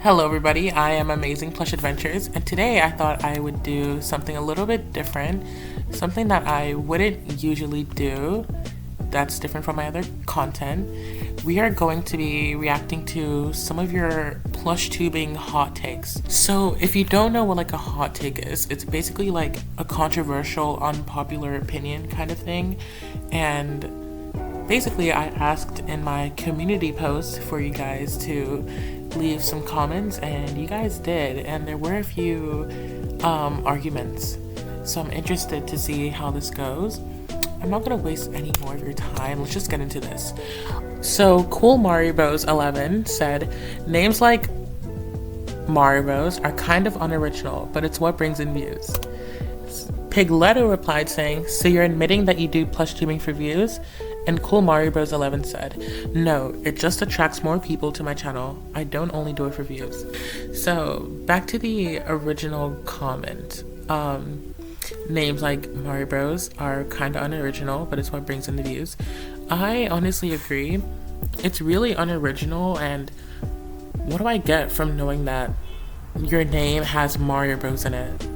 Hello everybody, I am Amazing Plush Adventures, and today I thought I would do something a little bit different, something that I wouldn't usually do that's different from my other content. We are going to be reacting to some of your plush tubing hot takes. So if you don't know what like a hot take is, it's basically like a controversial, unpopular opinion kind of thing. And basically I asked in my community post for you guys to leave some comments, and you guys did, and there were a few arguments. So I'm interested to see how this goes. I'm not gonna waste any more of your time. Let's just get into this. So Cool Mario Bros 11 said, names like Mario Bros are kind of unoriginal, but it's what brings in views. Pigletto replied saying, so you're admitting that you do plush tubing for views? And Cool Mario Bros 11 said, no, it just attracts more people to my channel. I don't only do it for views. So back to the original comment. Names like Mario Bros are kind of unoriginal, but it's what brings in the views. I honestly agree. It's really unoriginal, and what do I get from knowing that your name has Mario Bros in it?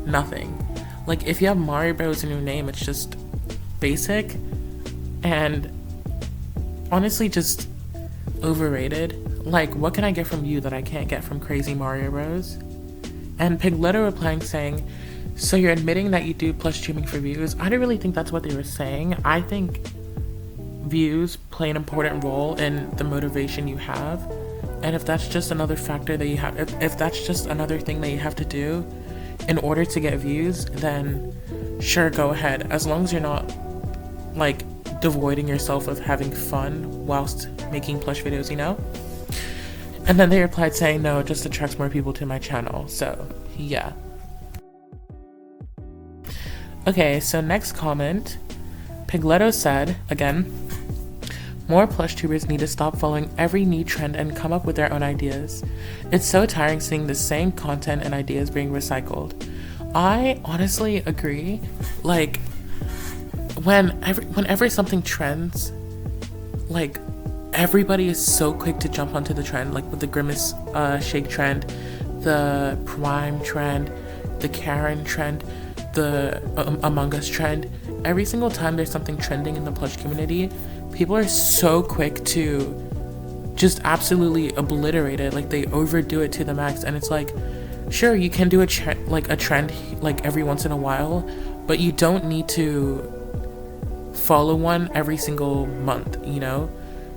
Nothing. Like, if you have Mario Bros in your name, it's just basic and honestly just overrated. Like, what can I get from you that I can't get from Crazy Mario Bros? And Pigletto replying saying, so you're admitting that you do plush tubing for views? I don't really think that's what they were saying. I think views play an important role in the motivation you have, and if that's just another factor that you have, if that's just another thing that you have to do in order to get views, then sure, go ahead, as long as you're not like devoiding yourself of having fun whilst making plush videos, you know? And then they replied saying, no, it just attracts more people to my channel. So yeah. Okay, so next comment, Pigletto said, again, more plush tubers need to stop following every new trend and come up with their own ideas. It's so tiring seeing the same content and ideas being recycled. I honestly agree. Like, whenever something trends, like, everybody is so quick to jump onto the trend, like with the Grimace shake trend, the Prime trend, the Karen trend, the Among Us trend. Every single time there's something trending in the plush community, people are so quick to just absolutely obliterate it. Like, they overdo it to the max, and it's like, sure, you can do a trend like every once in a while, but you don't need to follow one every single month, you know?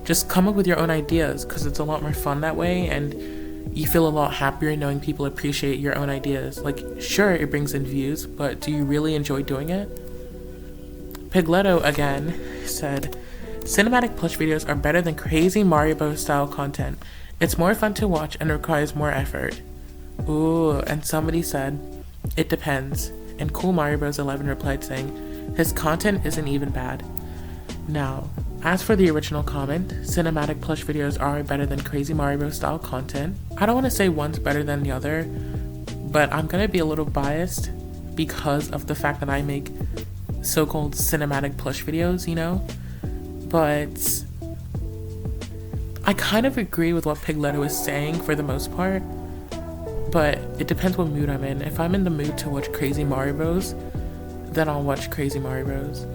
Just come up with your own ideas, because it's a lot more fun that way, and you feel a lot happier knowing people appreciate your own ideas. Like, sure, it brings in views, but do you really enjoy doing it? Pigletto again said, cinematic plush videos are better than crazy Mario Bros style content. It's more fun to watch and requires more effort. Ooh, and somebody said, it depends. And Cool Mario Bros 11 replied saying, his content isn't even bad. Now, as for the original comment, cinematic plush videos are better than crazy Mario Bros style content. I don't want to say one's better than the other, but I'm gonna be a little biased because of the fact that I make so-called cinematic plush videos, you know? But I kind of agree with what Pigletto is saying for the most part, but it depends what mood I'm in. If I'm in the mood to watch crazy Mario Bros, then I'll watch crazy Mario Bros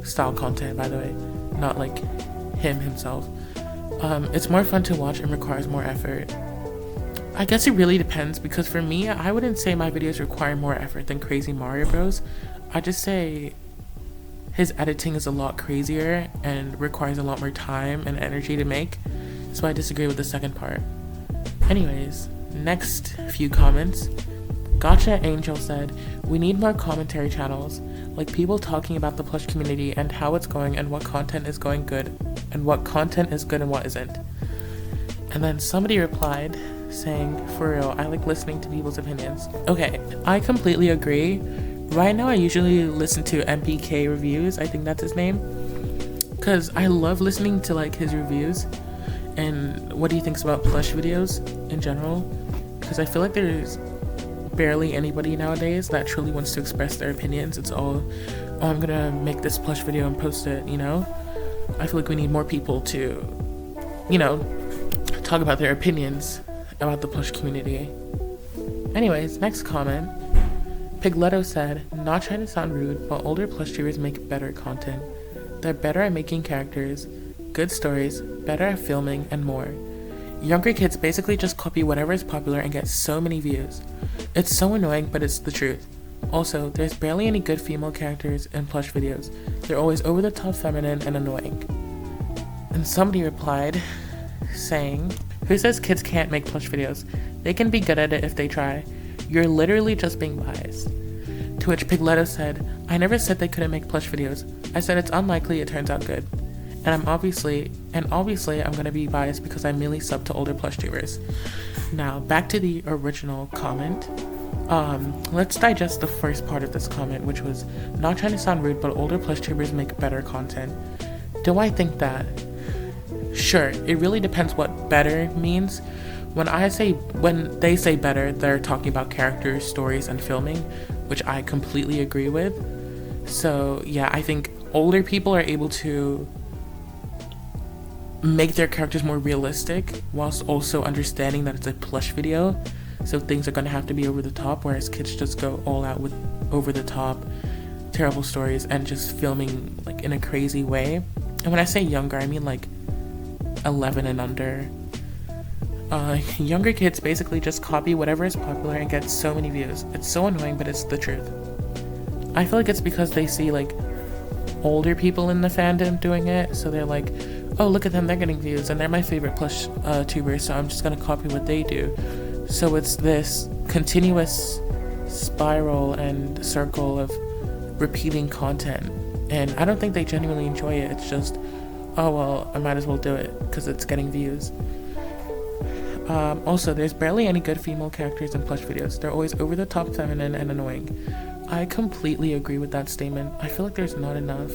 style content, by the way, not like himself. It's more fun to watch and requires more effort. I guess it really depends, because for me, I wouldn't say my videos require more effort than crazy Mario Bros. I just say his editing is a lot crazier and requires a lot more time and energy to make, so I disagree with the second part. Anyways, next few comments. Gotcha Angel said, we need more commentary channels, like people talking about the plush community and how it's going and what content is going good and what content is good and what isn't. And then somebody replied saying, for real, I like listening to people's opinions. Okay, I completely agree. Right now I usually listen to MPK reviews, I think that's his name, because I love listening to like his reviews and what he thinks about plush videos in general, because I feel like there's barely anybody nowadays that truly wants to express their opinions. It's all, oh, I'm gonna make this plush video and post it, you know? I feel like we need more people to, you know, talk about their opinions about the plush community. Anyways, next comment. Pigletto said, not trying to sound rude, but older plush tubers make better content. They're better at making characters, good stories, better at filming, and more. Younger kids basically just copy whatever is popular and get so many views. It's so annoying, but it's the truth. Also, there's barely any good female characters in plush videos. They're always over the top feminine and annoying. And somebody replied, saying, who says kids can't make plush videos? They can be good at it if they try. You're literally just being biased. To which Pigletto said, I never said they couldn't make plush videos. I said it's unlikely it turns out good. And obviously I'm gonna be biased because I mainly sub to older plush tubers. Now, back to the original comment. Let's digest the first part of this comment, which was, not trying to sound rude, but older plush tubers make better content. Do I think that? Sure, it really depends what better means. When they say better, they're talking about characters, stories, and filming, which I completely agree with. So yeah, I think older people are able to make their characters more realistic whilst also understanding that it's a plush video, so things are going to have to be over the top, whereas kids just go all out with over the top terrible stories and just filming like in a crazy way. And when I say younger, I mean like 11 and under. Younger kids basically just copy whatever is popular and get so many views. It's so annoying, but it's the truth. I feel like it's because they see like older people in the fandom doing it, so they're like, oh, look at them, they're getting views and they're my favorite plush tubers, so I'm just gonna copy what they do. So it's this continuous spiral and circle of repeating content, and I don't think they genuinely enjoy it. It's just, oh well, I might as well do it because it's getting views. Also, there's barely any good female characters in plush videos. They're always over the top feminine and annoying. I completely agree with that statement. I feel like there's not enough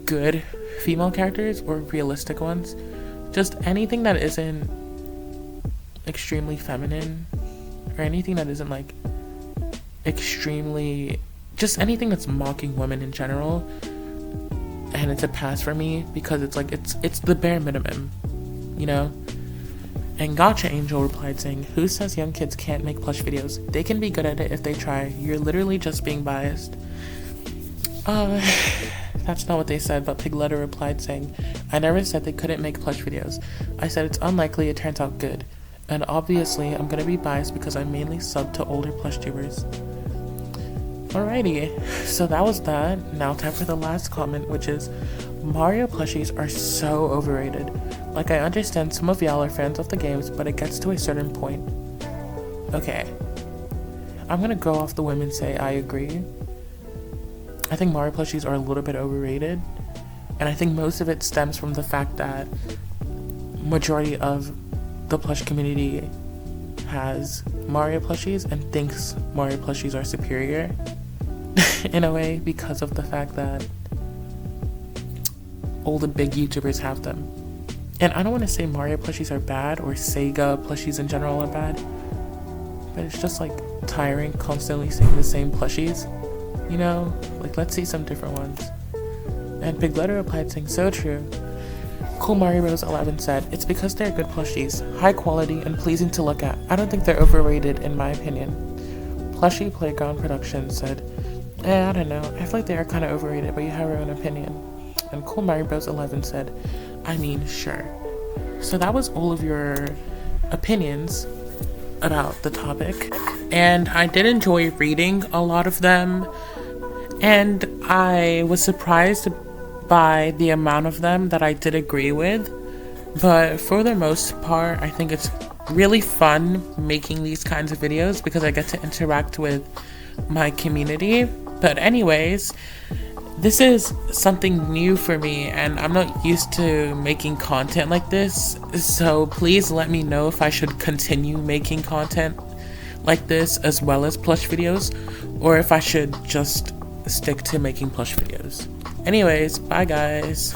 good female characters or realistic ones. Just anything that isn't extremely feminine, or anything that isn't like extremely, just anything that's mocking women in general. And it's a pass for me because it's like it's the bare minimum, you know? And Gotcha Angel replied saying, who says young kids can't make plush videos? They can be good at it if they try. You're literally just being biased. That's not what they said, but Pigletto replied saying, I never said they couldn't make plush videos. I said it's unlikely it turns out good. And obviously I'm gonna be biased because I mainly sub to older plush tubers. Alrighty, so that was that. Now time for the last comment, which is, Mario plushies are so overrated. Like, I understand some of y'all are fans of the games, but it gets to a certain point. Okay, I'm gonna go off the whim and say I agree. I think Mario plushies are a little bit overrated, and I think most of it stems from the fact that majority of the plush community has Mario plushies and thinks Mario plushies are superior in a way because of the fact that all the big YouTubers have them. And I don't want to say Mario plushies are bad or Sega plushies in general are bad, but it's just like tiring constantly seeing the same plushies, you know? Like, let's see some different ones. And Pigletto replied saying, so true. Cool Mario Bros 11 said, it's because they're good plushies, high quality and pleasing to look at. I don't think they're overrated in my opinion. Plushie Playground Productions said, I don't know, I feel like they are kind of overrated, but you have your own opinion. And Cool Mario Bros 11 said, I mean, sure. So that was all of your opinions about the topic, and I did enjoy reading a lot of them, and I was surprised by the amount of them that I did agree with, but for the most part, I think it's really fun making these kinds of videos because I get to interact with my community. But anyways, this is something new for me and I'm not used to making content like this, so please let me know if I should continue making content like this as well as plush videos, or if I should just stick to making plush videos. Anyways, bye guys.